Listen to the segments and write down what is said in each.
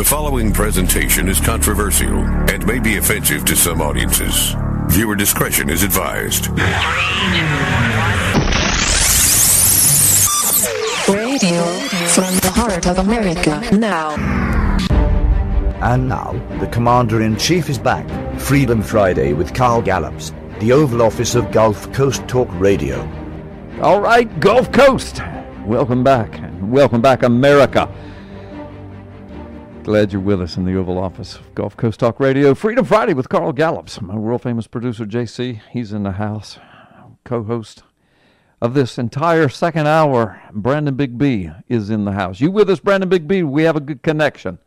following presentation is controversial and may be offensive to some audiences. Viewer discretion is advised. Radio from the heart of America now. And now, the Commander-in-Chief is back. Freedom Friday with Carl Gallups, the Oval Office of Gulf Coast Talk Radio. All right, Gulf Coast. Welcome back. Welcome back, America. Glad you're with us in the Oval Office of Gulf Coast Talk Radio. Freedom Friday with Carl Gallups. My world-famous producer, JC, he's in the house. Co-host of this entire second hour, Brandon Big B, is in the house. You with us, Brandon Big B? We have a good connection.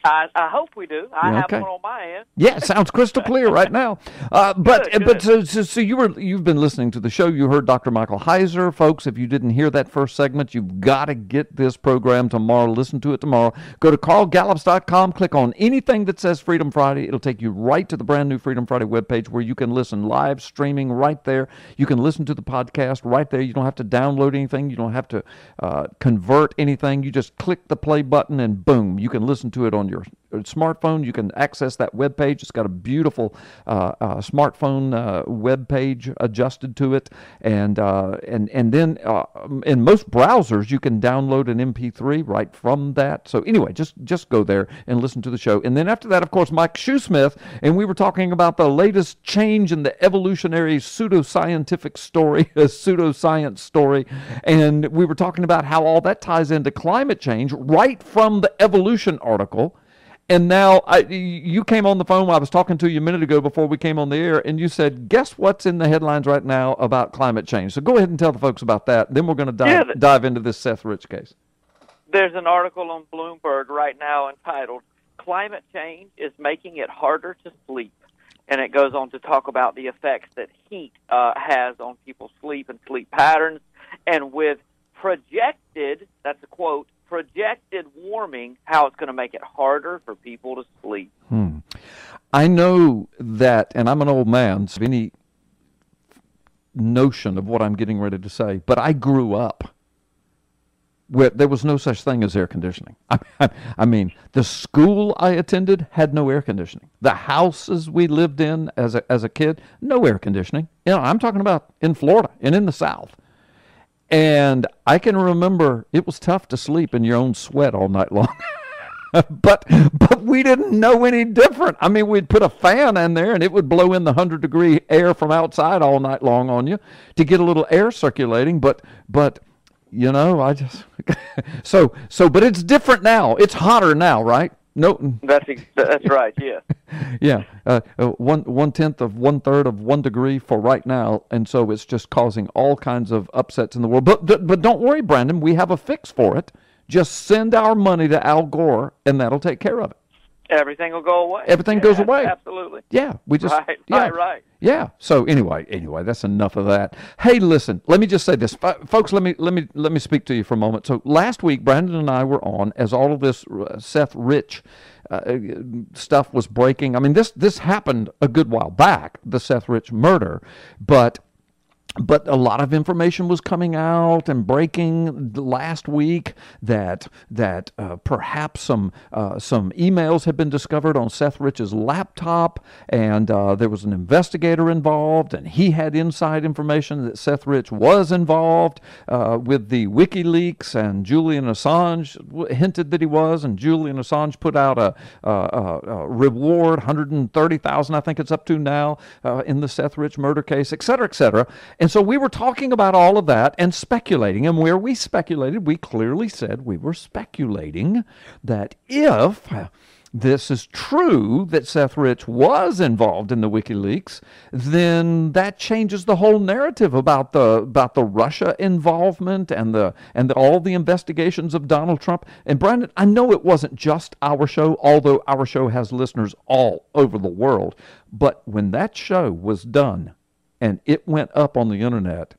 I hope we do. I have one on my end. Yeah, sounds crystal clear right now. But so you've been listening to the show. You heard Dr. Michael Heiser, folks. If you didn't hear that first segment, you've got to get this program tomorrow. Listen to it tomorrow. Go to carlgallups.com. Click on anything that says Freedom Friday. It'll take you right to the brand new Freedom Friday webpage where you can listen live streaming right there. You can listen to the podcast right there. You don't have to download anything. You don't have to convert anything. You just click the play button and boom, you can listen to it on your smartphone. You can access that web page. It's got a beautiful smartphone web page adjusted to it, and then in most browsers you can download an MP3 right from that. So anyway, just go there and listen to the show. And then after that, of course, Mike Shoesmith, and we were talking about the latest change in the evolutionary pseudoscientific story, a pseudoscience story, and we were talking about how all that ties into climate change right from the evolution article. And now you came on the phone. I was talking to you a minute ago before we came on the air, and you said, guess what's in the headlines right now about climate change? So go ahead and tell the folks about that. Then we're going to dive into this Seth Rich case. There's an article on Bloomberg right now entitled, Climate Change is Making It Harder to Sleep. And it goes on to talk about the effects that heat has on people's sleep and sleep patterns. And with projected, that's a quote, projected warming, how it's going to make it harder for people to sleep. I know that, and I'm an old man, so any notion of what I'm getting ready to say, but I grew up where there was no such thing as air conditioning. I mean, the school I attended had no air conditioning. The houses we lived in as a kid, no air conditioning. You know, I'm talking about in Florida and in the South. And I can remember it was tough to sleep in your own sweat all night long. but we didn't know any different. I mean, we'd put a fan in there and it would blow in the 100-degree air from outside all night long on you to get a little air circulating. But you know, I just but it's different now. It's hotter now, right? No, that's right. Yeah, yeah. 1/10 of 1/3 of 1 degree for right now, and so it's just causing all kinds of upsets in the world. But don't worry, Brandon. We have a fix for it. Just send our money to Al Gore, and that'll take care of it. Everything will go away. Everything goes away. Absolutely. Yeah, we just right. Yeah. So anyway, that's enough of that. Hey, listen. Let me just say this, folks. Let me speak to you for a moment. So last week, Brandon and I were on as all of this Seth Rich stuff was breaking. I mean, this happened a good while back, the Seth Rich murder, but a lot of information was coming out and breaking last week that perhaps some emails had been discovered on Seth Rich's laptop, and there was an investigator involved, and he had inside information that Seth Rich was involved with the WikiLeaks, and Julian Assange hinted that he was, and Julian Assange put out a reward, $130,000, I think it's up to now, in the Seth Rich murder case, et cetera, et cetera. And so we were talking about all of that and speculating, and where we speculated, we clearly said we were speculating that if this is true, that Seth Rich was involved in the WikiLeaks, then that changes the whole narrative about the Russia involvement and all the investigations of Donald Trump. And Brandon, I know it wasn't just our show, although our show has listeners all over the world, but when that show was done and it went up on the internet,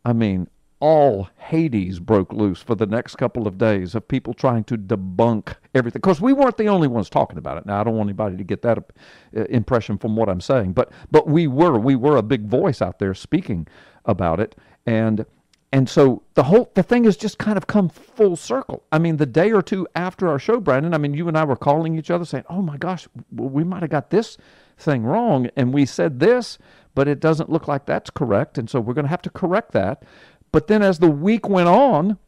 I mean, all Hades broke loose for the next couple of days of people trying to debunk everything. Because we weren't the only ones talking about it. Now, I don't want anybody to get that impression from what I'm saying, but we were a big voice out there speaking about it. And And so the thing has just kind of come full circle. I mean, the day or two after our show, Brandon, I mean, you and I were calling each other saying, oh my gosh, we might have got this thing wrong. And we said this, but it doesn't look like that's correct. And so we're going to have to correct that. But then as the week went on,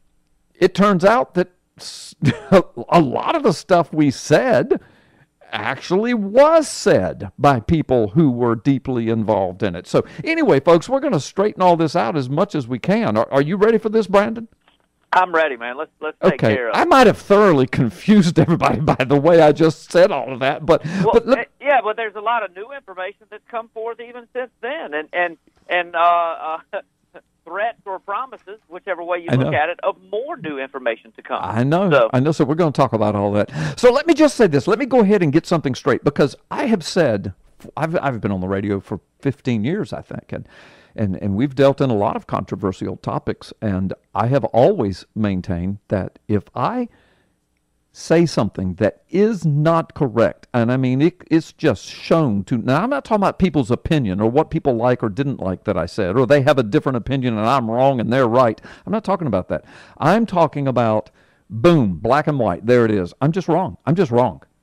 it turns out that a lot of the stuff we said actually was said by people who were deeply involved in it. So anyway, folks, we're going to straighten all this out as much as we can. Are you ready for this, Brandon? I'm ready, man. Let's take care of it. I might have thoroughly confused everybody by the way I just said all of that, but there's a lot of new information that's come forth even since then, and threats or promises, whichever way you look at it, of more new information to come. I know. So we're going to talk about all that. So let me just say this. Let me go ahead and get something straight, because I have said, I've been on the radio for 15 years, I think, and we've dealt in a lot of controversial topics, and I have always maintained that if I say something that is not correct, and I mean it's just shown to, now I'm not talking about people's opinion or what people like or didn't like that I said, or they have a different opinion and I'm wrong and they're right. I'm not talking about that. I'm talking about, boom, black and white, there it is. I'm just wrong.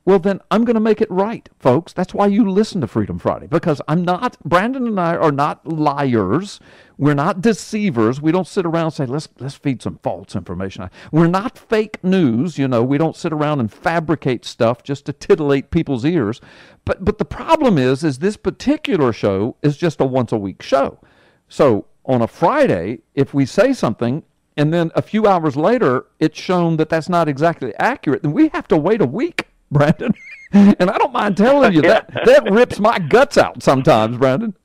Well, then I'm going to make it right, folks. That's why you listen to Freedom Friday, because Brandon and I are not liars. We're not deceivers. We don't sit around and say, let's feed some false information. We're not fake news. We don't sit around and fabricate stuff just to titillate people's ears. But the problem is this particular show is just a once-a-week show. So on a Friday, if we say something, and then a few hours later, it's shown that that's not exactly accurate, then we have to wait a week, Brandon. And I don't mind telling you that rips my guts out sometimes, Brandon.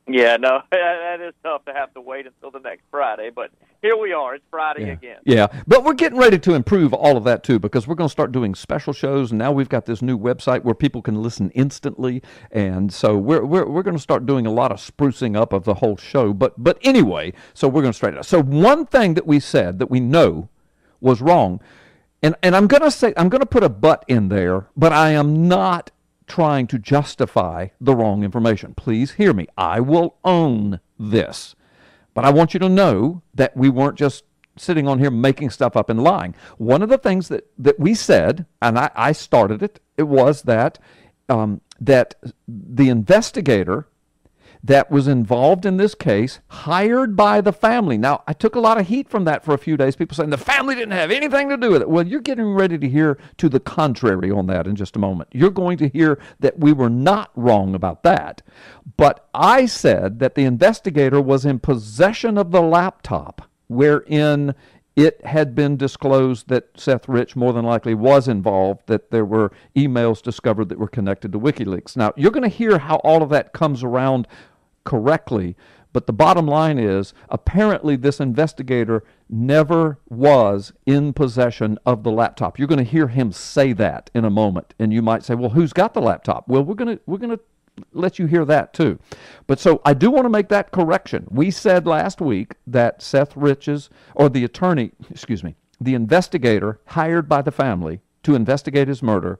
Yeah, no, that is tough to have to wait until the next Friday, but here we are. It's Friday again. Yeah, but we're getting ready to improve all of that, too, because we're going to start doing special shows, and now we've got this new website where people can listen instantly, and so we're going to start doing a lot of sprucing up of the whole show, but anyway, so we're going to straighten it out. So one thing that we said that we know was wrong, and I'm going to put a but in there, but I am not trying to justify the wrong information. Please hear me. I will own this. But I want you to know that we weren't just sitting on here making stuff up and lying. One of the things that we said, and I started it, it was that that the investigator that was involved in this case, hired by the family. Now, I took a lot of heat from that for a few days. People saying the family didn't have anything to do with it. Well, you're getting ready to hear to the contrary on that in just a moment. You're going to hear that we were not wrong about that. But I said that the investigator was in possession of the laptop wherein it had been disclosed that Seth Rich more than likely was involved, that there were emails discovered that were connected to WikiLeaks. Now, you're going to hear how all of that comes around correctly, but the bottom line is apparently this investigator never was in possession of the laptop. You're going to hear him say that in a moment, and you might say, well, who's got the laptop? Well, we're going to let you hear that too. But so I do want to make that correction. We said last week that Seth Rich's, or the investigator hired by the family to investigate his murder,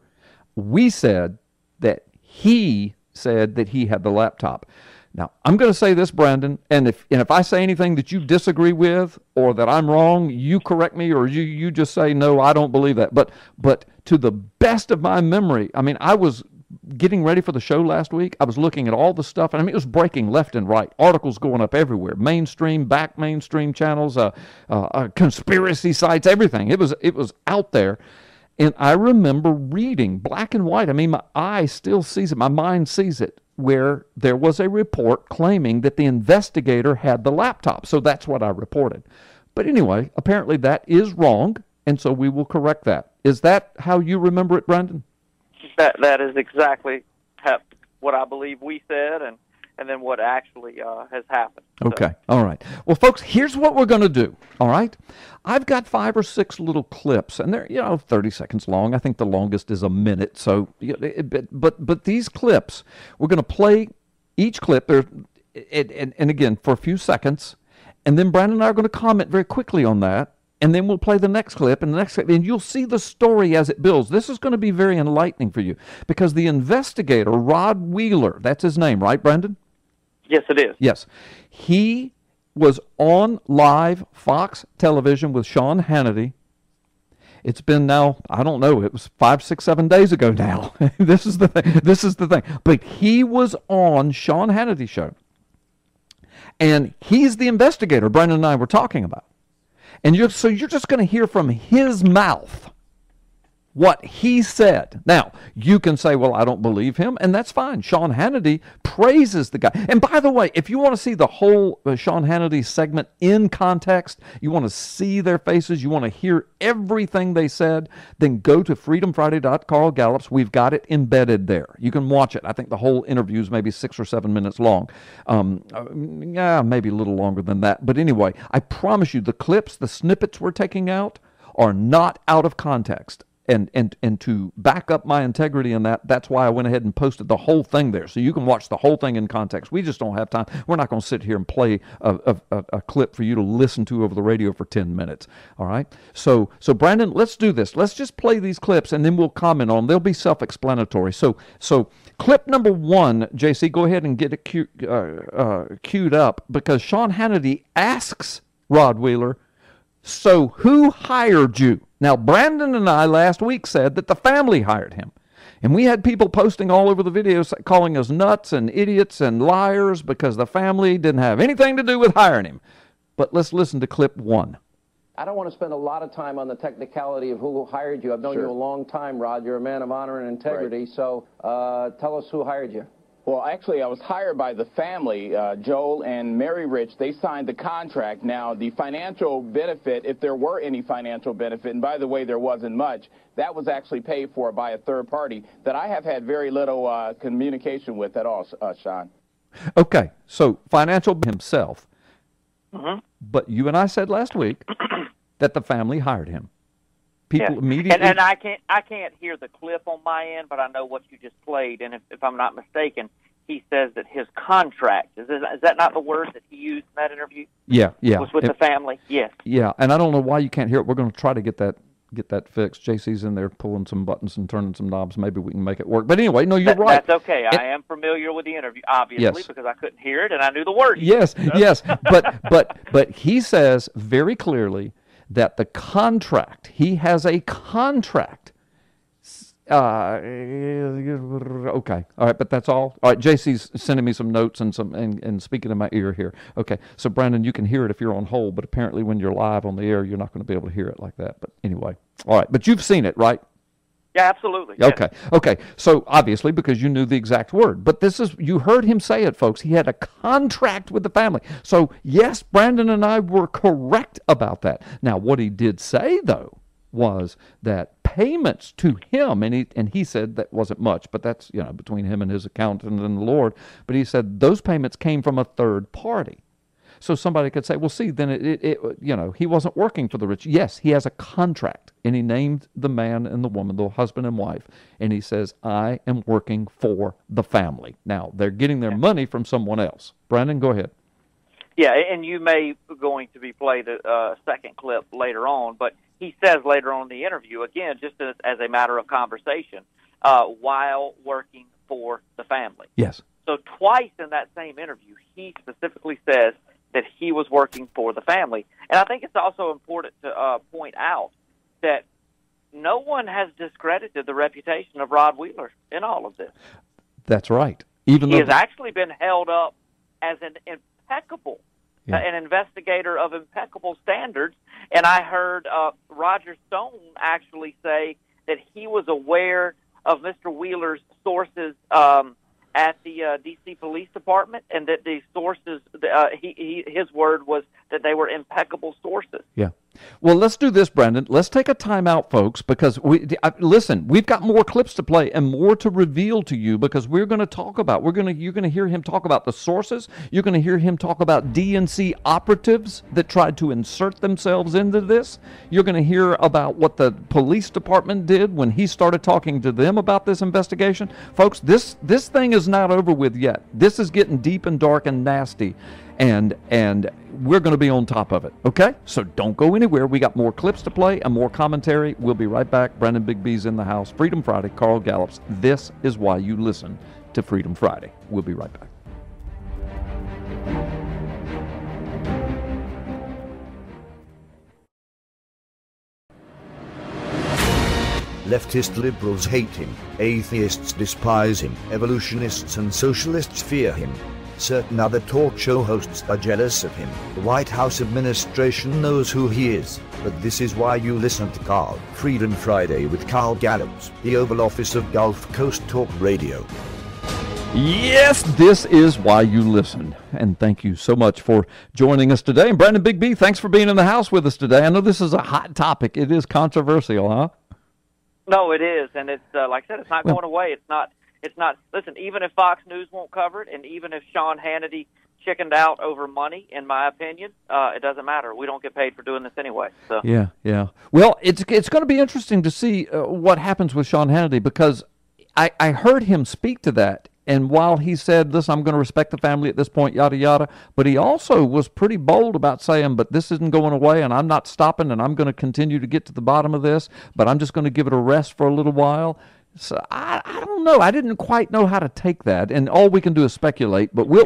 we said that he said that he had the laptop. Now, I'm going to say this, Brandon, and if I say anything that you disagree with or that I'm wrong, you correct me, or you just say, no, I don't believe that. But to the best of my memory, I mean, I was getting ready for the show last week. I was looking at all the stuff, and I mean, it was breaking left and right. Articles going up everywhere. Mainstream, back mainstream channels, conspiracy sites, everything. It was out there. And I remember reading black and white. I mean, my eye still sees it. My mind sees it, where there was a report claiming that the investigator had the laptop. So that's what I reported. But anyway, apparently that is wrong, and so we will correct that. Is that how you remember it, Brandon? That is exactly what I believe we said, and then what actually has happened. Okay, all right. Well, folks, here's what we're going to do, all right? I've got 5 or 6 little clips, and they're 30 seconds long. I think the longest is a minute. So, but these clips, we're going to play each clip, and again, for a few seconds, and then Brandon and I are going to comment very quickly on that. And then we'll play the next clip and the next clip, and you'll see the story as it builds. This is going to be very enlightening for you, because the investigator, Rod Wheeler, that's his name, right, Brendan? Yes, it is. Yes. He was on live Fox television with Sean Hannity. It's been now, I don't know, it was 5, 6, 7 days ago now. This is the thing. But he was on Sean Hannity's show. And he's the investigator Brandon and I were talking about. And you're just going to hear from his mouth what he said. Now, you can say, well, I don't believe him, and that's fine. Sean Hannity praises the guy. And by the way, if you want to see the whole Sean Hannity segment in context, you want to see their faces, you want to hear everything they said, then go to freedomfriday.carlgallops. We've got it embedded there. You can watch it. I think the whole interview is maybe 6 or 7 minutes long. Maybe a little longer than that. But anyway, I promise you, the clips, the snippets we're taking out are not out of context. And to back up my integrity in that's why I went ahead and posted the whole thing there. So you can watch the whole thing in context. We just don't have time. We're not going to sit here and play a clip for you to listen to over the radio for 10 minutes. All right? So Brandon, let's do this. Let's just play these clips, and then we'll comment on them. They'll be self-explanatory. So clip number 1, JC, go ahead and get it queued up, because Sean Hannity asks Rod Wheeler, so who hired you? Now, Brandon and I last week said that the family hired him. And we had people posting all over the videos calling us nuts and idiots and liars because the family didn't have anything to do with hiring him. But let's listen to clip 1. I don't want to spend a lot of time on the technicality of who hired you. I've known you a long time, Rod. You're a man of honor and integrity. Right. So tell us who hired you. Well, actually, I was hired by the family, Joel and Mary Rich. They signed the contract. Now, the financial benefit, if there were any financial benefit, and by the way, there wasn't much, that was actually paid for by a third party that I have had very little communication with at all, Sean. Okay, so financial himself. Mm-hmm. But you and I said last week that the family hired him. People immediately... And I can't hear the clip on my end, but I know what you just played. And if I'm not mistaken, he says that his contract, is that not the word that he used in that interview? Yeah. Was with the family? Yes. Yeah, and I don't know why you can't hear it. We're going to try to get that fixed. JC's in there pulling some buttons and turning some knobs. Maybe we can make it work. But anyway, no, you're right. That's okay. I am familiar with the interview, obviously, because I couldn't hear it and I knew the word. Yes. But he says very clearly that the contract, he has a contract. Okay, all right, but that's all. All right, JC's sending me some notes and speaking in my ear here. Okay, so Brandon, you can hear it if you're on hold, but apparently when you're live on the air, you're not going to be able to hear it like that. But anyway, all right, but you've seen it, right? Yeah, absolutely. Okay. So obviously, because you knew the exact word, but you heard him say it, folks. He had a contract with the family. So yes, Brandon and I were correct about that. Now, what he did say though was that payments to him, and he said that wasn't much, but that's between him and his accountant and the Lord. But he said those payments came from a third party. So somebody could say, well, see, then he wasn't working for the rich. Yes, he has a contract, and he named the man and the woman, the husband and wife, and he says, I am working for the family. Now, they're getting their money from someone else. Brandon, go ahead. Yeah, and you may going to be played a second clip later on, but he says later on in the interview, again, just as a matter of conversation, while working for the family. Yes. So twice in that same interview, he specifically says that he was working for the family. And I think it's also important to point out that no one has discredited the reputation of Rod Wheeler in all of this. That's right. He has actually been held up as an impeccable, an investigator of impeccable standards. And I heard Roger Stone actually say that he was aware of Mr. Wheeler's sources at the D.C. Police Department, and that the sources, his word was that they were impeccable sources. Yeah. Well, let's do this, Brandon. Let's take a time out, folks, because listen, we've got more clips to play and more to reveal to you, because we're going to talk about, you're going to hear him talk about the sources. You're going to hear him talk about DNC operatives that tried to insert themselves into this. You're going to hear about what the police department did when he started talking to them about this investigation. Folks, this thing is not over with yet. This is getting deep and dark and nasty. And we're going to be on top of it, okay? So don't go anywhere. We got more clips to play and more commentary. We'll be right back. Brandon Big B's in the house. Freedom Friday, Carl Gallops. This is why you listen to Freedom Friday. We'll be right back. Leftist liberals hate him, atheists despise him, evolutionists and socialists fear him. Certain other talk show hosts are jealous of him. The White House administration knows who he is. But this is why you listen to Carl. Freedom Friday with Carl Gallops, the Oval Office of Gulf Coast Talk Radio. Yes, this is why you listen. And thank you so much for joining us today. And Brandon Big B, thanks for being in the house with us today. I know this is a hot topic. It is controversial, huh? No, it is. And it's, like I said, it's not going away. It's not, listen, even if Fox News won't cover it, and even if Sean Hannity chickened out over money, in my opinion, it doesn't matter. We don't get paid for doing this anyway. So. Yeah. Well, it's going to be interesting to see what happens with Sean Hannity, because I heard him speak to that. And while he said, listen, I'm going to respect the family at this point, yada, yada, but he also was pretty bold about saying, but this isn't going away, and I'm not stopping, and I'm going to continue to get to the bottom of this, but I'm just going to give it a rest for a little while. So I don't know. I didn't quite know how to take that, and all we can do is speculate, but we'll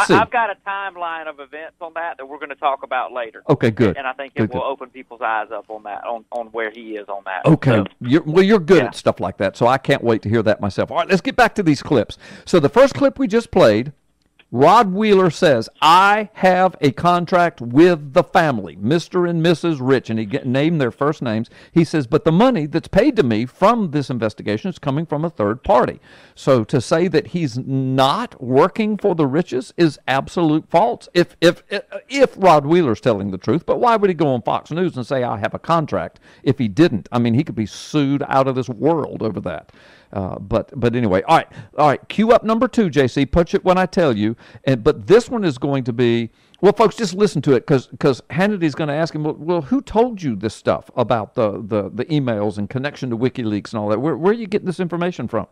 see. I've got a timeline of events on that we're going to talk about later. Okay, good. And I think it will open people's eyes up on that, on where he is on that. Okay. So, you're good at stuff like that, so I can't wait to hear that myself. All right, let's get back to these clips. So the first clip we just played, Rod Wheeler says, I have a contract with the family, Mr. and Mrs. Rich, and he named their first names. He says, but the money that's paid to me from this investigation is coming from a third party. So to say that he's not working for the Riches is absolute false, if Rod Wheeler's telling the truth. But why would he go on Fox News and say, I have a contract, if he didn't? I mean, he could be sued out of this world over that. But anyway, all right. Cue up number 2, JC. Punch it when I tell you. But this one is going to be, well, folks, just listen to it, because Hannity's going to ask him, well, who told you this stuff about the emails and connection to WikiLeaks and all that? Where are you getting this information from?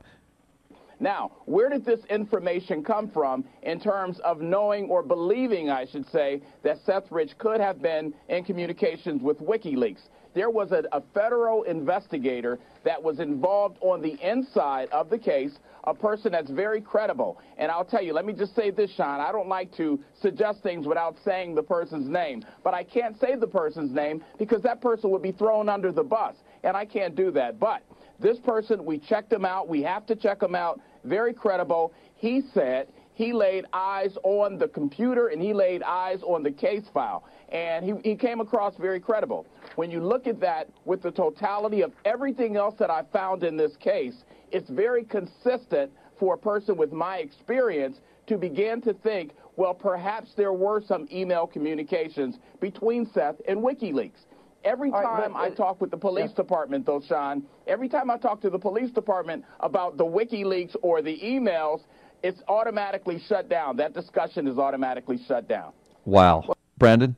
Now, where did this information come from in terms of knowing or believing, I should say, that Seth Rich could have been in communications with WikiLeaks? There was a federal investigator that was involved on the inside of the case, a person that's very credible. And I'll tell you, let me just say this, Sean. I don't like to suggest things without saying the person's name. But I can't say the person's name because that person would be thrown under the bus. And I can't do that. But this person, we checked him out. We have to check him out. Very credible. He said he laid eyes on the computer and he laid eyes on the case file. And he came across very credible. When you look at that with the totality of everything else that I found in this case, it's very consistent for a person with my experience to begin to think, well, perhaps there were some email communications between Seth and WikiLeaks. Every time I talk with the police department, though, Sean, every time I talk to the police department about the WikiLeaks or the emails, it's automatically shut down. That discussion is automatically shut down. Wow. Brandon,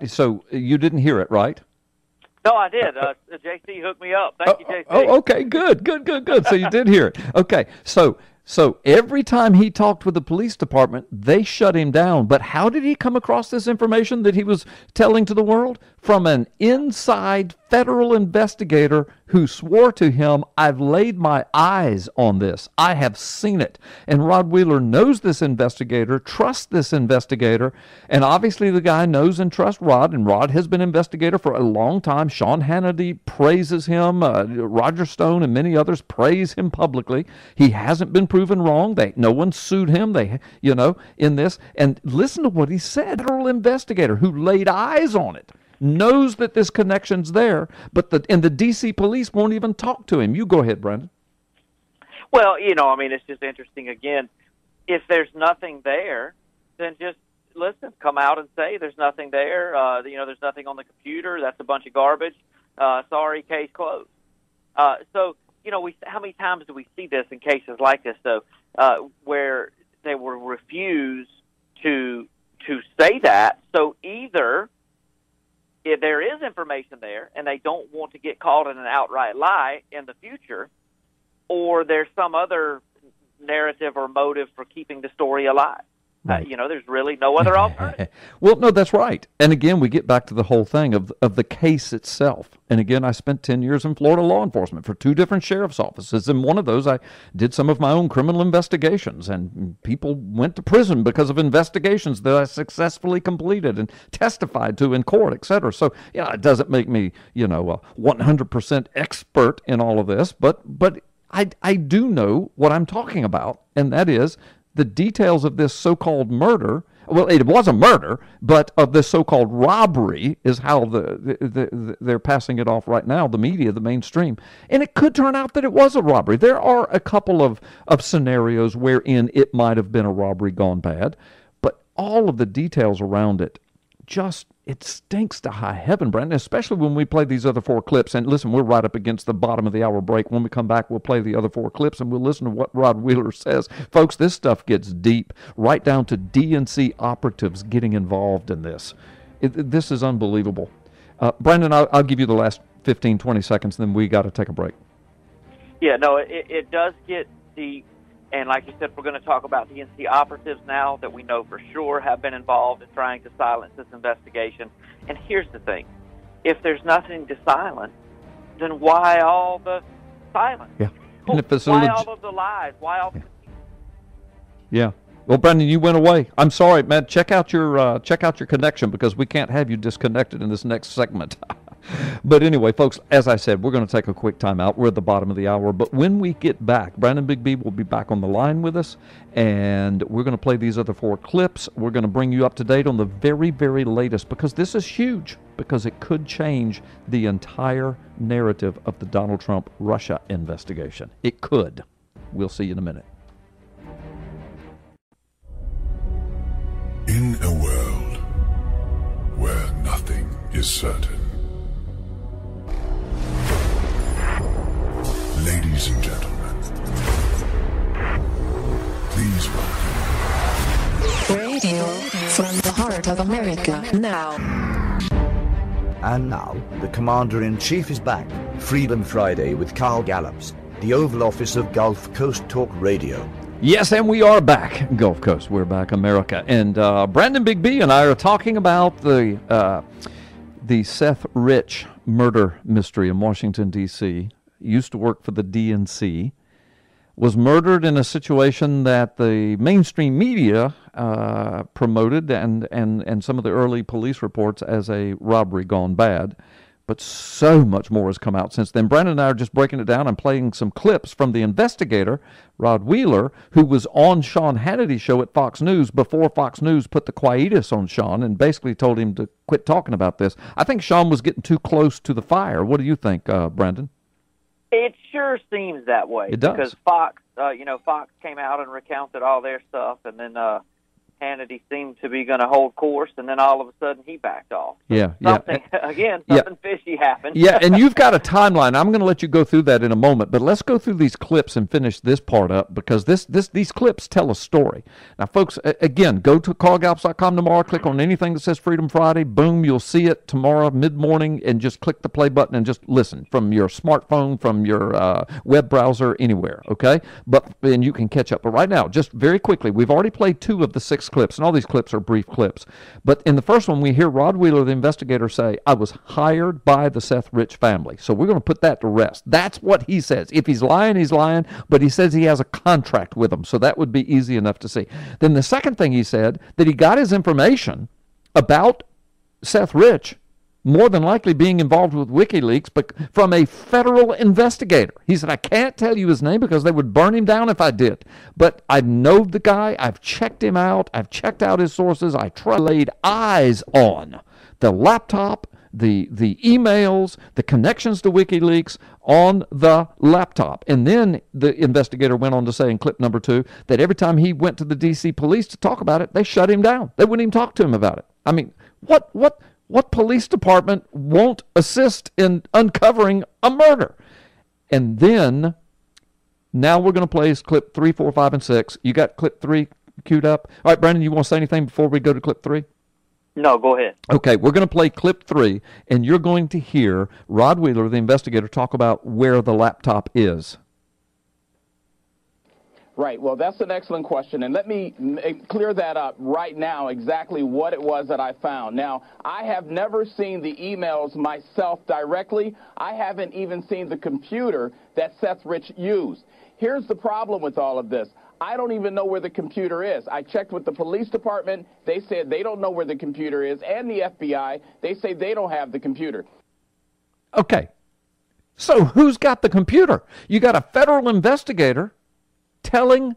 so you didn't hear it, right? No, I did. JC hooked me up. Thank you, JC. Oh, okay, good. So you did hear it. Okay, so every time he talked with the police department, they shut him down. But how did he come across this information that he was telling to the world? From an inside federal investigator who swore to him, I've laid my eyes on this. I have seen it. And Rod Wheeler knows this investigator, trusts this investigator, and obviously the guy knows and trusts Rod, and Rod has been an investigator for a long time. Sean Hannity praises him. Roger Stone and many others praise him publicly. He hasn't been proven wrong. No one sued him, in this. And listen to what he said. Federal investigator who laid eyes on it, knows that this connection's there, but the D.C. police won't even talk to him. You go ahead, Brandon. Well, it's just interesting. Again, if there's nothing there, then just listen, come out and say there's nothing there. There's nothing on the computer. That's a bunch of garbage. Sorry, case closed. So, how many times do we see this in cases like this, though, where they will refuse to say that? So either if there is information there and they don't want to get caught in an outright lie in the future, or there's some other narrative or motive for keeping the story alive. Right. There's really no other alternative. Well, no, that's right. And again, we get back to the whole thing of the case itself. And again, I spent 10 years in Florida law enforcement for 2 different sheriff's offices. In one of those, I did some of my own criminal investigations, and people went to prison because of investigations that I successfully completed and testified to in court, et cetera. So, it doesn't make me, a 100% expert in all of this, but I do know what I'm talking about, and that is the details of this so-called murder. Well, it was a murder, but of this so-called robbery is how they're passing it off right now, the media, the mainstream. And it could turn out that it was a robbery. There are a couple of scenarios wherein it might have been a robbery gone bad, but all of the details around it it stinks to high heaven, Brandon, especially when we play these other 4 clips. And listen, we're right up against the bottom of the hour break. When we come back, we'll play the other 4 clips, and we'll listen to what Rod Wheeler says. Folks, this stuff gets deep, right down to DNC operatives getting involved in this. This is unbelievable. Brandon, I'll give you the last 15, 20 seconds, then we got to take a break. Yeah, no, it does get deep. And like you said, we're going to talk about DNC operatives now that we know for sure have been involved in trying to silence this investigation. And here's the thing. If there's nothing to silence, then why all the silence? Yeah. And why all of the lies? Why all the... Yeah. Well, Brandon, you went away. I'm sorry, man. Check out your connection, because we can't have you disconnected in this next segment. But anyway, folks, as I said, we're going to take a quick time out. We're at the bottom of the hour. But when we get back, Brandon Big B will be back on the line with us, and we're going to play these other 4 clips. We're going to bring you up to date on the very, very latest, because this is huge, because it could change the entire narrative of the Donald Trump Russia investigation. It could. We'll see you in a minute. In a world where nothing is certain, ladies and gentlemen, please welcome Radio from the heart of America now. And now, the Commander-in-Chief is back. Freedom Friday with Carl Gallops, the Oval Office of Gulf Coast Talk Radio. Yes, and we are back, Gulf Coast. We're back, America. And Brandon Big B and I are talking about the Seth Rich murder mystery in Washington, D.C., used to work for the DNC, was murdered in a situation that the mainstream media promoted and some of the early police reports as a robbery gone bad. But so much more has come out since then. Brandon and I are just breaking it down and playing some clips from the investigator, Rod Wheeler, who was on Sean Hannity's show at Fox News before Fox News put the quietus on Sean and basically told him to quit talking about this. I think Sean was getting too close to the fire. What do you think, Brandon? It sure seems that way. It does. Because Fox came out and recounted all their stuff, and then Hannity seemed to be going to hold course, and then all of a sudden he backed off. So something fishy happened. Yeah, and you've got a timeline. I'm going to let you go through that in a moment, but let's go through these clips and finish this part up, because these clips tell a story. Now, folks, again, go to carlgallops.com tomorrow, click on anything that says Freedom Friday, boom, you'll see it tomorrow mid-morning, and just click the play button and just listen from your smartphone, from your web browser, anywhere, okay? And you can catch up. But right now, just very quickly, we've already played 2 of the 6 clips, and all these clips are brief clips. But in the first one, we hear Rod Wheeler, the investigator, say, I was hired by the Seth Rich family. So we're going to put that to rest. That's what he says. If he's lying, he's lying, but he says he has a contract with them. So that would be easy enough to see. Then the second thing he said, that he got his information about Seth Rich more than likely being involved with WikiLeaks, but from a federal investigator. He said, I can't tell you his name because they would burn him down if I did. But I know the guy. I've checked him out. I've checked out his sources. I laid eyes on the laptop, the emails, the connections to WikiLeaks on the laptop. And then the investigator went on to say in clip number 2 that every time he went to the D.C. police to talk about it, they shut him down. They wouldn't even talk to him about it. I mean, what police department won't assist in uncovering a murder? And then, now we're going to play clip 3, 4, 5, and 6. You got clip 3 queued up? All right, Brandon, you want to say anything before we go to clip 3? No, go ahead. Okay, we're going to play clip 3, and you're going to hear Rod Wheeler, the investigator, talk about where the laptop is. Right. Well, that's an excellent question. And let me clear that up right now, exactly what it was that I found. Now, I have never seen the emails myself directly. I haven't even seen the computer that Seth Rich used. Here's the problem with all of this. I don't even know where the computer is. I checked with the police department. They said they don't know where the computer is. And the FBI, they say they don't have the computer. Okay. So who's got the computer? You got a federal investigator telling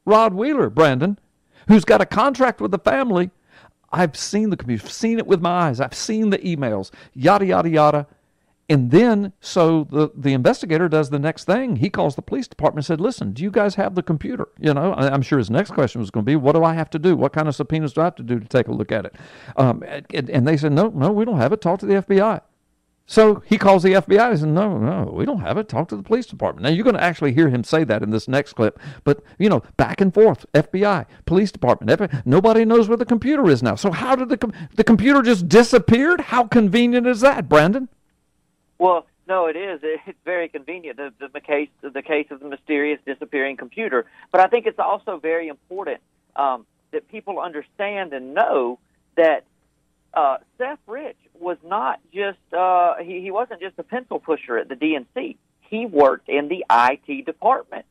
Rod Wheeler, Brandon, who's got a contract with the family, I've seen the computer, seen it with my eyes, I've seen the emails, yada, yada, yada. And then, so the investigator does the next thing. He calls the police department and said, listen, do you guys have the computer? You know, I'm sure his next question was going to be, what do I have to do? What kind of subpoenas do I have to do to take a look at it? And they said, no, we don't have it. Talk to the FBI. So he calls the FBI and says, no, we don't have it. Talk to the police department. Now, you're going to actually hear him say that in this next clip. But, you know, back and forth, FBI, police department, FBI, nobody knows where the computer is now. So how did the computer just disappeared? How convenient is that, Brandon? Well, no, it is. It's very convenient, the case of the mysterious disappearing computer. But I think it's also very important that people understand and know that Seth Rich was not just he wasn't just a pencil pusher at the DNC. He worked in the IT department,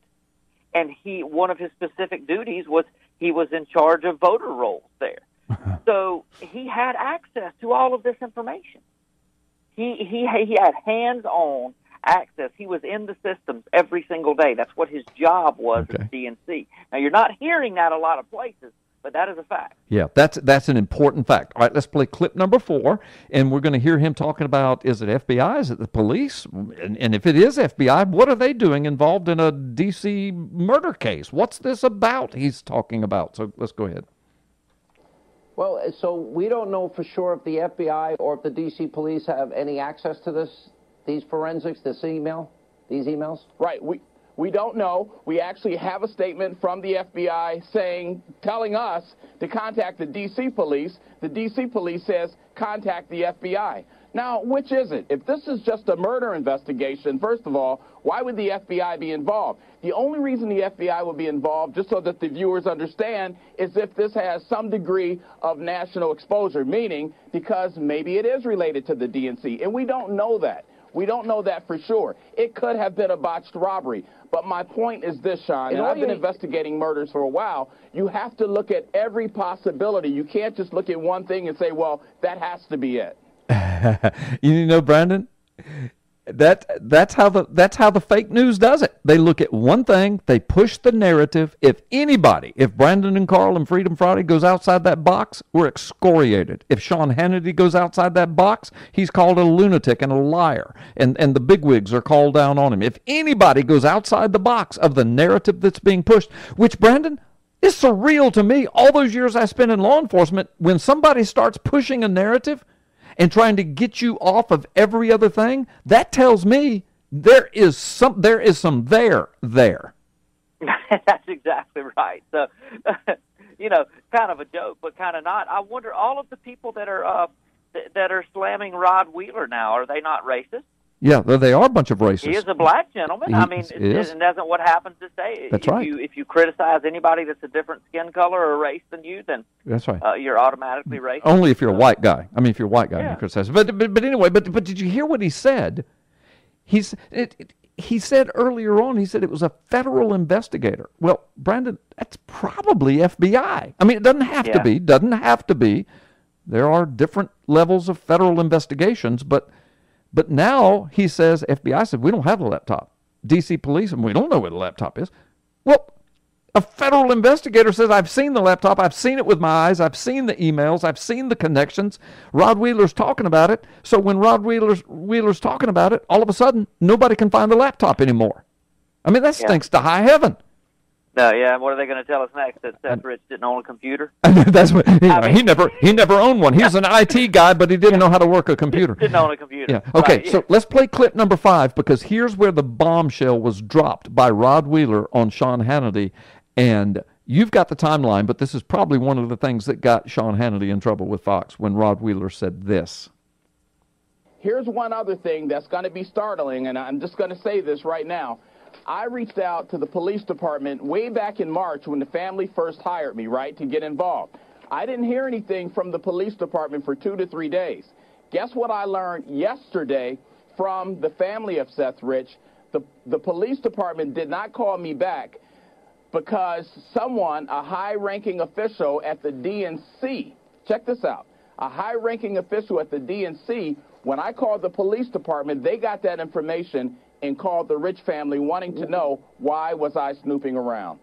and one of his specific duties was he was in charge of voter rolls there. So he had access to all of this information. He had hands-on access. He was in the systems every single day. That's what his job was at the DNC. Now, you're not hearing that a lot of places, but that is a fact. Yeah, that's an important fact. All right, let's play clip number 4, and we're going to hear him talking about, is it FBI, is it the police? And if it is FBI, what are they doing involved in a D.C. murder case? What's this about he's talking about? So let's go ahead. Well, so we don't know for sure if the FBI or if the D.C. police have any access to these forensics, these emails? Right. We don't know. We actually have a statement from the FBI telling us to contact the D.C. police. The D.C. police says contact the FBI. Now, which is it? If this is just a murder investigation, first of all, why would the FBI be involved? The only reason the FBI would be involved, just so that the viewers understand, is if this has some degree of national exposure, meaning because maybe it is related to the DNC, and we don't know that. We don't know that for sure. It could have been a botched robbery. But my point is this, Sean, and I've been investigating murders for a while. You have to look at every possibility. You can't just look at one thing and say, well, that has to be it. You know, Brandon, that's how the fake news does it. They look at one thing, they push the narrative. If Brandon and Carl and Freedom Friday goes outside that box, we're excoriated. If Sean Hannity goes outside that box, he's called a lunatic and a liar, and the bigwigs are called down on him. If anybody goes outside the box of the narrative that's being pushed, which, Brandon, is surreal to me, all those years I spent in law enforcement, when somebody starts pushing a narrative and trying to get you off of every other thing, that tells me there is some there. That's exactly right. So, you know, kind of a joke, but kind of not. I wonder, all of the people that are slamming Rod Wheeler now, are they not racist? Yeah, they are a bunch of racists. He is a black gentleman. I mean, isn't what happens today? That's right. If you criticize anybody that's a different skin color or race than you, then that's right. You're automatically racist. Only if you're a white guy. I mean, if you're a white guy, you criticize. But anyway, but did you hear what he said? He said earlier on, he said it was a federal investigator. Well, Brandon, that's probably FBI. I mean, it doesn't have to be. Doesn't have to be. There are different levels of federal investigations, but now he says, FBI said, we don't have the laptop. D.C. police, and we don't know where the laptop is. Well, a federal investigator says, I've seen the laptop. I've seen it with my eyes. I've seen the emails. I've seen the connections. Rod Wheeler's talking about it. So when Rod Wheeler's talking about it, all of a sudden, nobody can find the laptop anymore. I mean, that stinks to high heaven. No, yeah, and what are they going to tell us next? That Seth Rich didn't own a computer? That's what he never owned one. He was an IT guy, but he didn't know how to work a computer. Didn't own a computer. Yeah. Okay, so let's play clip number 5, because here's where the bombshell was dropped by Rod Wheeler on Sean Hannity, and you've got the timeline, but this is probably one of the things that got Sean Hannity in trouble with Fox, when Rod Wheeler said this. Here's one other thing that's going to be startling, and I'm just going to say this right now. I reached out to the police department way back in March when the family first hired me, right, to get involved. I didn't hear anything from the police department for 2 to 3 days. Guess what I learned yesterday from the family of Seth Rich? The police department did not call me back because someone, a high-ranking official at the DNC, check this out, a high-ranking official at the DNC, when I called the police department, they got that information and called the Rich family wanting to know why was I snooping around.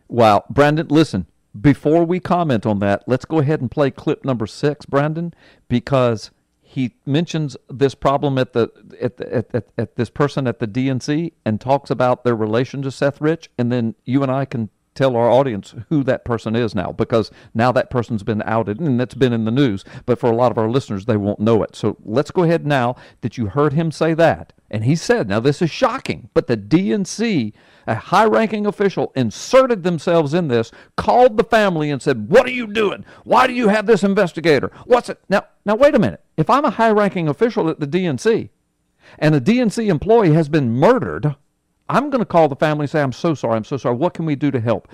Wow. Brandon, listen, before we comment on that, let's go ahead and play clip number 6, Brandon, because he mentions this problem at this person at the DNC and talks about their relation to Seth Rich, and then you and I can tell our audience who that person is now, because now that person's been outed and it's been in the news, but for a lot of our listeners, they won't know it. So let's go ahead now that you heard him say that. And he said, now this is shocking, but the DNC, a high-ranking official, inserted themselves in this, called the family and said, what are you doing? Why do you have this investigator? What's it? Now wait a minute. If I'm a high-ranking official at the DNC and a DNC employee has been murdered, I'm going to call the family and say, I'm so sorry. What can we do to help?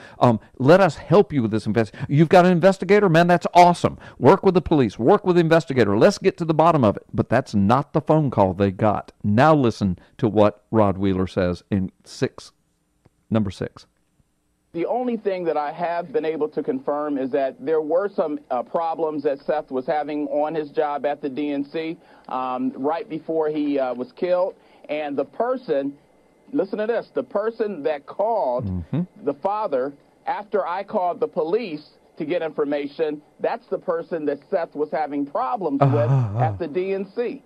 Let us help you with this investigation. You've got an investigator? Man, that's awesome. Work with the police. Work with the investigator. Let's get to the bottom of it. But that's not the phone call they got. Now listen to what Rod Wheeler says in number 6. The only thing that I have been able to confirm is that there were some problems that Seth was having on his job at the DNC right before he was killed. And the person... Listen to this. The person that called the father after I called the police to get information, that's the person that Seth was having problems with at the DNC.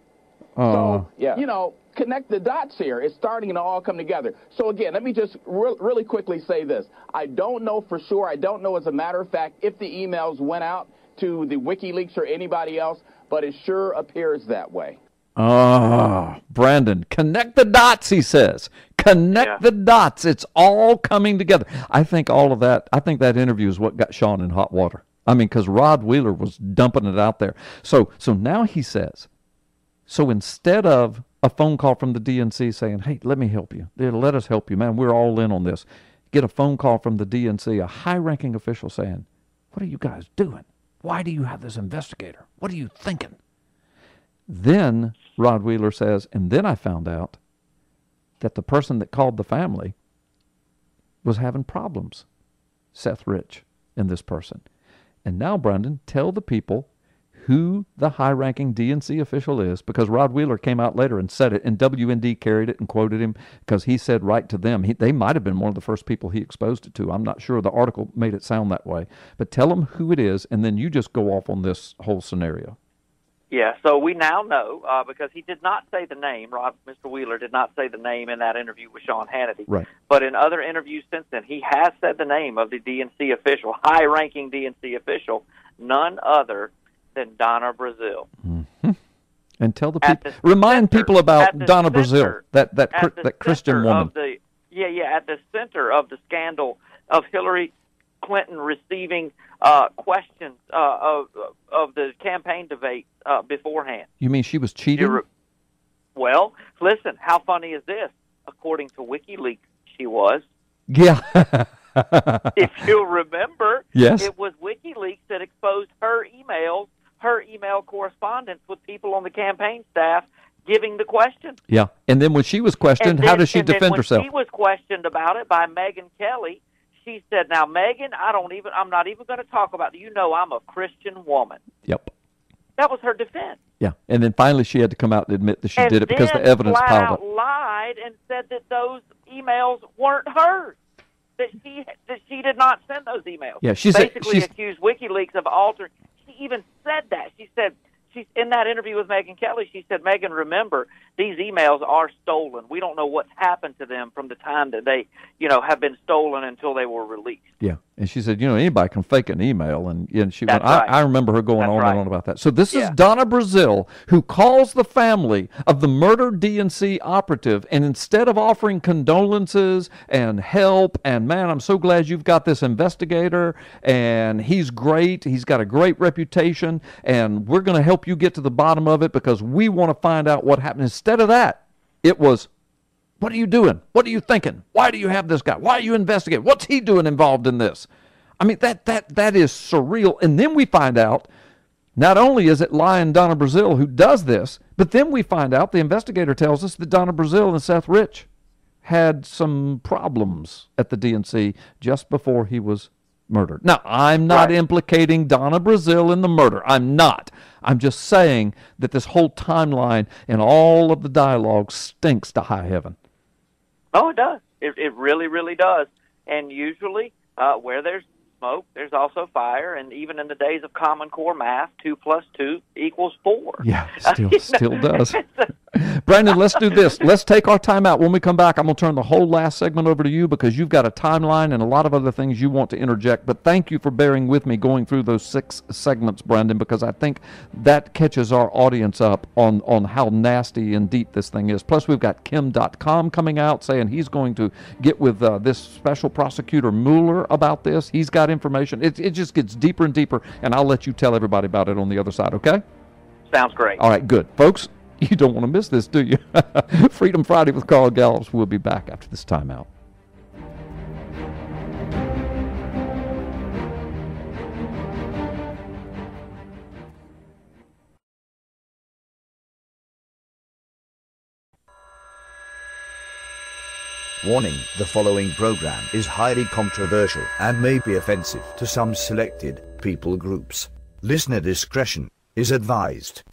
So, you know, connect the dots here. It's starting to all come together. So, again, let me just really quickly say this. I don't know for sure. I don't know, as a matter of fact, if the emails went out to the WikiLeaks or anybody else, but it sure appears that way. Brandon, connect the dots, he says. Connect the dots. It's all coming together. I think all of that, I think that interview is what got Sean in hot water. I mean, because Rod Wheeler was dumping it out there. So now he says, so instead of a phone call from the DNC saying, hey, let me help you. Let us help you, man. We're all in on this. Get a phone call from the DNC, a high-ranking official saying, what are you guys doing? Why do you have this investigator? What are you thinking? Then Rod Wheeler says, and then I found out that the person that called the family was having problems, Seth Rich and this person. And now, Brandon, tell the people who the high-ranking DNC official is, because Rod Wheeler came out later and said it, and WND carried it and quoted him because he said right to them. They might have been one of the first people he exposed it to. I'm not sure. The article made it sound that way. But tell them who it is, and then you just go off on this whole scenario. Yeah, so we now know, because he did not say the name, Mr. Wheeler did not say the name in that interview with Sean Hannity. Right. But in other interviews since then, he has said the name of the DNC official, high-ranking DNC official, none other than Donna Brazil. Mm-hmm. And tell the people, remind people about Donna Brazil, that Christian woman. At the center of the scandal of Hillary Clinton receiving questions of the campaign debate beforehand. You mean she was cheating? Well, listen, how funny is this? According to WikiLeaks, she was. Yeah. If you'll remember, yes, it was WikiLeaks that exposed her email correspondence with people on the campaign staff giving the question. Yeah, and then when she was questioned, how does she defend herself? When she was questioned about it by Megyn Kelly, she said, now, Megyn, I'm not even going to talk about it. You know I'm a Christian woman. Yep. That was her defense. Yeah, and then finally she had to come out and admit that she did it because the evidence piled up. And then lied and said that those emails weren't hers, that she did not send those emails. Yeah, she's accused WikiLeaks of altering. She even said that. She said, in that interview with Megyn Kelly, she said, Megyn, remember, these emails are stolen. We don't know what's happened to them from the time that they, have been stolen until they were released. Yeah, and she said, anybody can fake an email, and she went. Right. I remember her going on and on about that. So this is Donna Brazil, who calls the family of the murdered DNC operative, and instead of offering condolences and help, and man, I'm so glad you've got this investigator, and he's great, he's got a great reputation, and we're going to help you get to the bottom of it because we want to find out what happened. Instead of that, it was, What are you doing? What are you thinking? Why do you have this guy? Why are you investigating? What's he doing involved in this? I mean, that is surreal. And then we find out, not only is it lying Donna Brazile who does this, but then we find out, the investigator tells us that Donna Brazile and Seth Rich had some problems at the DNC just before he was murdered. Now, I'm not implicating Donna Brazile in the murder. I'm not. I'm just saying that this whole timeline and all of the dialogue stinks to high heaven. Oh, it does. It really, really does. And usually, where there's smoke, there's also fire. And even in the days of Common Core math, 2 + 2 = 4. Yeah, still does. Brandon, let's do this. Let's take our time out. When we come back, I'm going to turn the whole last segment over to you because you've got a timeline and a lot of other things you want to interject. But thank you for bearing with me going through those 6 segments, Brandon, because I think that catches our audience up on how nasty and deep this thing is. Plus, we've got Kim.com coming out saying he's going to get with this special prosecutor Mueller about this. He's got information. It just gets deeper and deeper, and I'll let you tell everybody about it on the other side, okay? Sounds great. All right, good. Folks, you don't want to miss this, do you? Freedom Friday with Carl Gallups. We'll be back after this timeout. Warning, the following program is highly controversial and may be offensive to some selected people groups. Listener discretion is advised.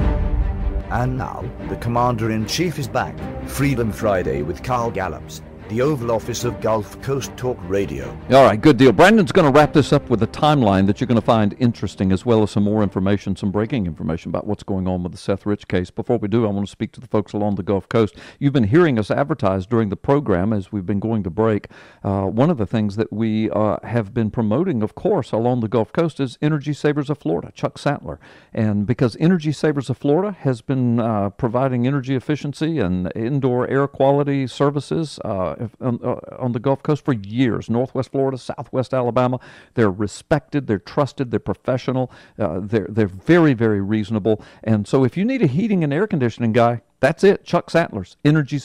And now, the Commander-in-Chief is back. Freedom Friday with Carl Gallups, the Oval Office of Gulf Coast Talk Radio. All right, good deal. Brandon's going to wrap this up with a timeline that you're going to find interesting, as well as some more information, some breaking information about what's going on with the Seth Rich case. Before we do, I want to speak to the folks along the Gulf Coast. You've been hearing us advertise during the program as we've been going to break. One of the things that we have been promoting, of course, along the Gulf Coast is Energy Savers of Florida, Chuck Santler. And because Energy Savers of Florida has been providing energy efficiency and indoor air quality services on the Gulf Coast for years, Northwest Florida, Southwest Alabama. They're respected, they're trusted, they're professional, they're very, very reasonable. And so if you need a heating and air conditioning guy, that's it. Chuck Santler, Energy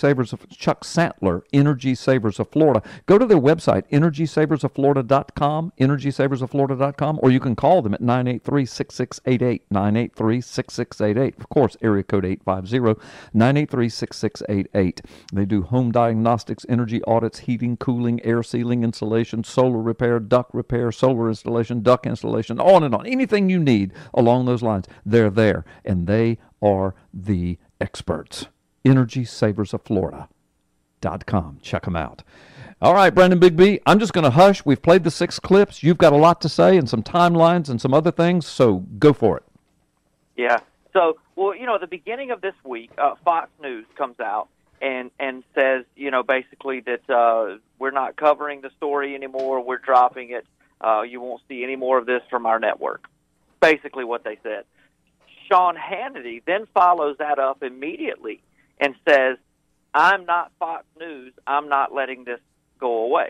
Savers of Florida. Go to their website, energysaversoflorida.com, energysaversoflorida.com, or you can call them at 983-6688, 983-6688. Of course, area code 850-983-6688. They do home diagnostics, energy audits, heating, cooling, air sealing, insulation, solar repair, duct repair, solar installation, duct installation, on and on. Anything you need along those lines, they're there, and they are the experts. EnergySaversOfFlorida.com. Check them out. All right, Brandon Big B, I'm just going to hush. We've played the 6 clips. You've got a lot to say and some timelines and some other things, so go for it. Yeah. So, well, at the beginning of this week, Fox News comes out and says, basically that we're not covering the story anymore. We're dropping it. You won't see any more of this from our network. Basically what they said. Sean Hannity then follows that up immediately and says, I'm not Fox News. I'm not letting this go away.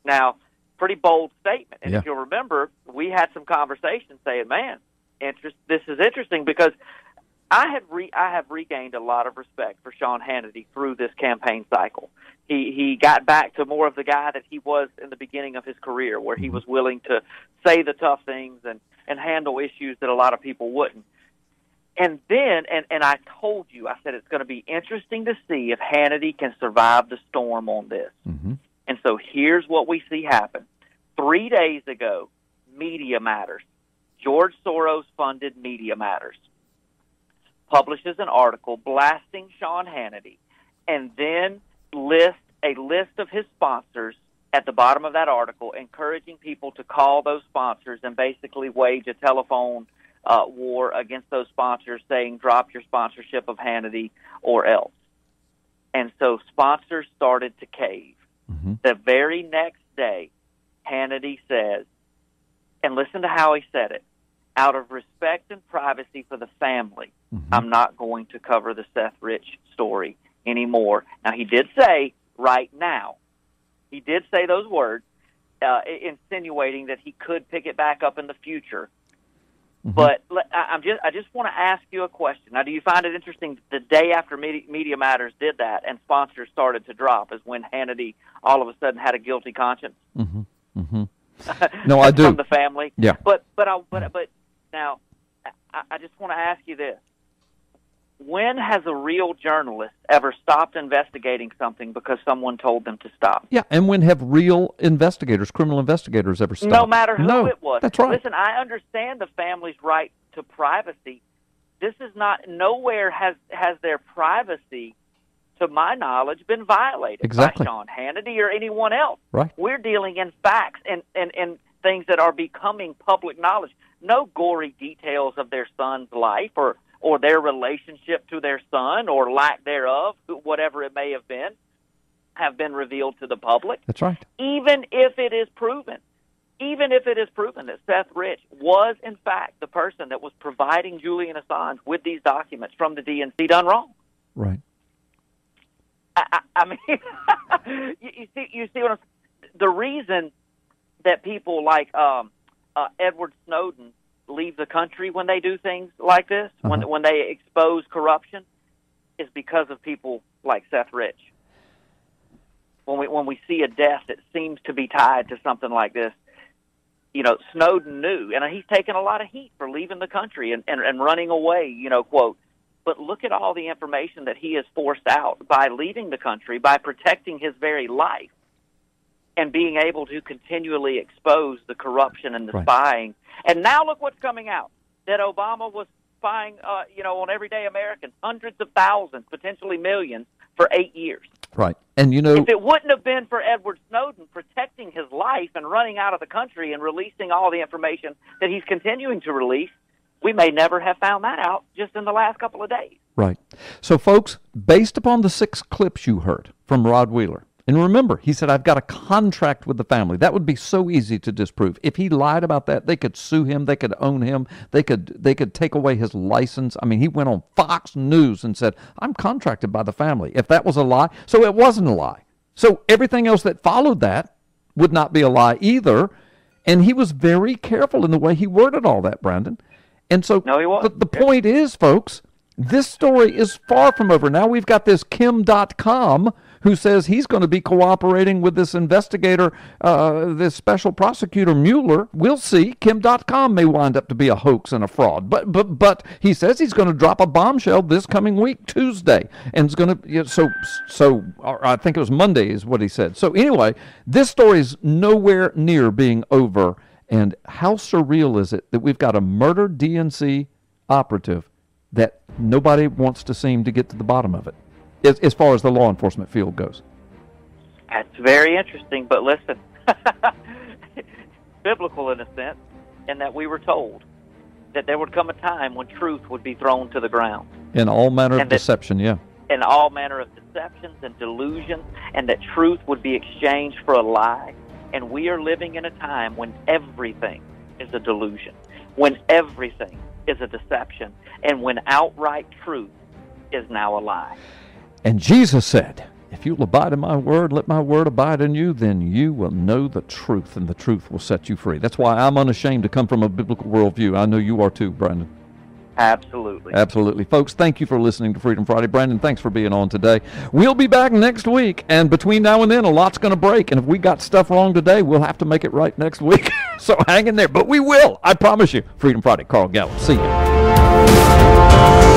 Now, pretty bold statement. And if you'll remember, we had some conversations saying, man, this is interesting because I have regained a lot of respect for Sean Hannity through this campaign cycle. He got back to more of the guy that he was in the beginning of his career, where he was willing to say the tough things and handle issues that a lot of people wouldn't. And then, and I told you, I said it's going to be interesting to see if Hannity can survive the storm on this. Mm-hmm. And so here's what we see happen. 3 days ago, Media Matters, George Soros-funded Media Matters, publishes an article blasting Sean Hannity, and then lists a list of his sponsors at the bottom of that article, encouraging people to call those sponsors and basically wage a telephone war against those sponsors, saying drop your sponsorship of Hannity or else. And so sponsors started to cave. Mm-hmm. The very next day, Hannity says, and listen to how he said it, out of respect and privacy for the family, I'm not going to cover the Seth Rich story anymore. Now, he did say right now, he did say those words, insinuating that he could pick it back up in the future. But I just want to ask you a question. Now, do you find it interesting that the day after Media Matters did that and sponsors started to drop is when Hannity all of a sudden had a guilty conscience? No, I do. From the family. Yeah. But now, I just want to ask you this. When has a real journalist ever stopped investigating something because someone told them to stop? Yeah, and when have real investigators, criminal investigators, ever stopped? No matter who it was. That's right. Listen, I understand the family's right to privacy. This is not, nowhere has their privacy, to my knowledge, been violated by Sean Hannity or anyone else. Right. We're dealing in facts and things that are becoming public knowledge. No gory details of their son's life or their relationship to their son or lack thereof, whatever it may have been revealed to the public. That's right. Even if it is proven that Seth Rich was, in fact, the person that was providing Julian Assange with these documents from the DNC done wrong. Right. I mean, you see what I'm saying? The reason that people like Edward Snowden leave the country when they do things like this, when they expose corruption, is because of people like Seth Rich. When we see a death that seems to be tied to something like this, Snowden knew, and he's taken a lot of heat for leaving the country and running away, quote. But look at all the information that he has forced out by leaving the country, by protecting his very life, and being able to continually expose the corruption and the spying. And now look what's coming out, that Obama was spying, on everyday Americans, hundreds of thousands, potentially millions, for 8 years. Right. And, if it wouldn't have been for Edward Snowden protecting his life and running out of the country and releasing all the information that he's continuing to release, we may never have found that out just in the last couple of days. Right. So, folks, based upon the 6 clips you heard from Rod Wheeler, and remember, he said, I've got a contract with the family. That would be so easy to disprove. If he lied about that, they could sue him. They could own him. They could take away his license. I mean, he went on Fox News and said, I'm contracted by the family. If that was a lie, so it wasn't a lie. So everything else that followed that would not be a lie either. And he was very careful in the way he worded all that, Brandon. And so the point is, folks, this story is far from over. Now we've got this Kim.com who says he's going to be cooperating with this investigator, this special prosecutor Mueller. We'll see. Kim.com may wind up to be a hoax and a fraud. But he says he's going to drop a bombshell this coming week, Tuesday. And it's going to, so I think it was Monday is what he said. So anyway, this story is nowhere near being over. And how surreal is it that we've got a murdered DNC operative that nobody wants to seem to get to the bottom of it, as far as the law enforcement field goes? That's very interesting, but listen, biblical in a sense, in that we were told that there would come a time when truth would be thrown to the ground. In all manner of deception, yeah. In all manner of deceptions and delusions, and that truth would be exchanged for a lie. And we are living in a time when everything is a delusion, when everything is a deception, and when outright truth is now a lie. And Jesus said, if you'll abide in my word, let my word abide in you, then you will know the truth, and the truth will set you free. That's why I'm unashamed to come from a biblical worldview. I know you are too, Brandon. Absolutely. Absolutely. Folks, thank you for listening to Freedom Friday. Brandon, thanks for being on today. We'll be back next week, and between now and then, a lot's going to break, and if we got stuff wrong today, we'll have to make it right next week. So hang in there, but we will. I promise you. Freedom Friday, Carl Gallup. See you.